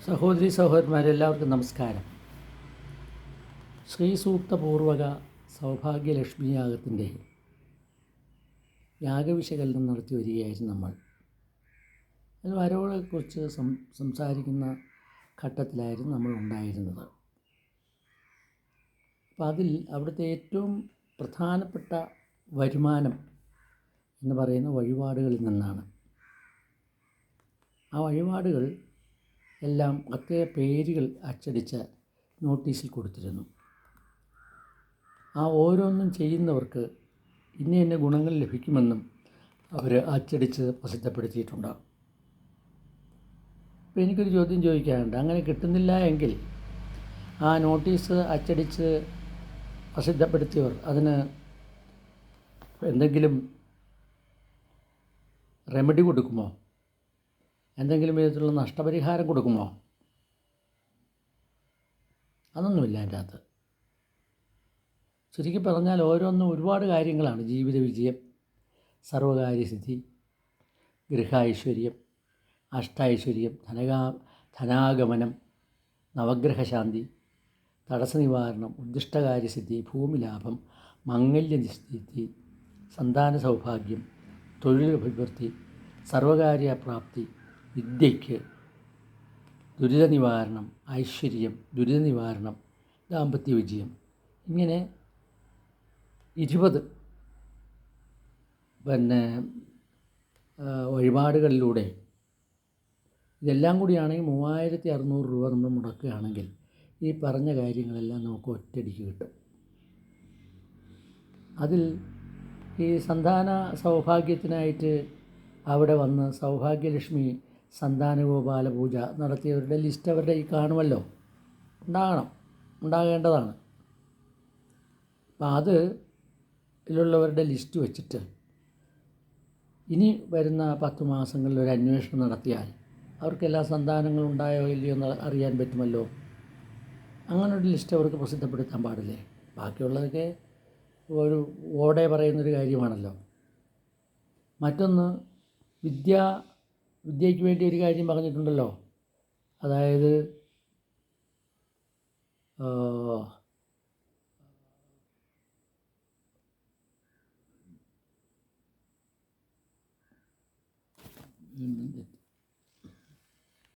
സഹോദരി സഹോദരന്മാരെല്ലാവർക്കും നമസ്കാരം. ശ്രീ സൂക്തപൂർവക സൗഭാഗ്യലക്ഷ്മി യാഗത്തിൻ്റെ യാഗവിശകലനം നടത്തി വരികയായിരുന്നു നമ്മൾ. അത് വരവുകളെക്കുറിച്ച് സംസാരിക്കുന്ന ഘട്ടത്തിലായിരുന്നു നമ്മൾ ഉണ്ടായിരുന്നത്. അപ്പം അവിടുത്തെ ഏറ്റവും പ്രധാനപ്പെട്ട വരുമാനം എന്ന് പറയുന്ന വഴിപാടുകളിൽ നിന്നാണ്. ആ വഴിപാടുകൾ എല്ലാം പ്രത്യേക പേരുകൾ അച്ചടിച്ച് നോട്ടീസിൽ കൊടുത്തിരുന്നു. ആ ഓരോന്നും ചെയ്യുന്നവർക്ക് ഇന്ന ഗുണങ്ങൾ ലഭിക്കുമെന്നും അവർ അച്ചടിച്ച് പ്രസിദ്ധപ്പെടുത്തിയിട്ടുണ്ട്. അപ്പോൾ എനിക്കൊരു ചോദ്യം ചോദിക്കാനുണ്ട്. അങ്ങനെ കിട്ടുന്നില്ല എങ്കിൽ ആ നോട്ടീസ് അച്ചടിച്ച് പ്രസിദ്ധപ്പെടുത്തിയവർ അതിന് എന്തെങ്കിലും റെമഡി കൊടുക്കുമോ? എന്തെങ്കിലും വിധത്തിലുള്ള നഷ്ടപരിഹാരം കൊടുക്കുമോ? അതൊന്നുമില്ല അതിൻ്റെ അകത്ത്. ചുരുക്കി പറഞ്ഞാൽ ഓരോന്നും ഒരുപാട് കാര്യങ്ങളാണ്. ജീവിത വിജയം, സർവകാര്യസിദ്ധി, ഗൃഹൈശ്വര്യം, അഷ്ടൈശ്വര്യം, ധനാഗമനം, നവഗ്രഹശാന്തി, തടസ്സ നിവാരണം, ഉദ്ദിഷ്ടകാര്യസിദ്ധി, ഭൂമിലാഭം, മംഗല്യസിദ്ധി, സന്താന സൗഭാഗ്യം, തൊഴിൽ അഭിവൃദ്ധി, സർവകാര്യപ്രാപ്തി, വിദ്യയ്ക്ക്, ദുരിത നിവാരണം, ഐശ്വര്യം, ദുരിത നിവാരണം, ദാമ്പത്യ വിജയം, ഇങ്ങനെ 20 വഴിപാടുകളിലൂടെ ഇതെല്ലാം കൂടിയാണെങ്കിൽ 3600 രൂപ നമ്മൾ മുടക്കുകയാണെങ്കിൽ ഈ പറഞ്ഞ കാര്യങ്ങളെല്ലാം നമുക്ക് ഒറ്റയടിക്ക് കിട്ടും. അതിൽ ഈ സന്താന സൗഭാഗ്യത്തിനായിട്ട് അവിടെ വന്ന് സൗഭാഗ്യലക്ഷ്മി സന്താനഗോപാല പൂജ നടത്തിയവരുടെ ലിസ്റ്റ് അവരുടെ ഈ കാണുമല്ലോ, ഉണ്ടാകേണ്ടതാണ്. അപ്പം ഇതിലുള്ളവരുടെ ലിസ്റ്റ് വെച്ചിട്ട് ഇനി വരുന്ന 10 മാസങ്ങളിൽ ഒരു അന്വേഷണം നടത്തിയാൽ അവർക്കെല്ലാ സന്താനങ്ങളും ഉണ്ടായോ ഇല്ലയോ എന്ന് അറിയാൻ പറ്റുമല്ലോ. അങ്ങനൊരു ലിസ്റ്റ് അവർക്ക് പ്രസിദ്ധപ്പെടുത്താൻ പാടില്ലേ? ബാക്കിയുള്ളതൊക്കെ ഒരു ഓടെ പറയുന്നൊരു കാര്യമാണല്ലോ. മറ്റൊന്ന്, വിദ്യയ്ക്ക് വേണ്ടി ഒരു കാര്യം പറഞ്ഞിട്ടുണ്ടല്ലോ. അതായത്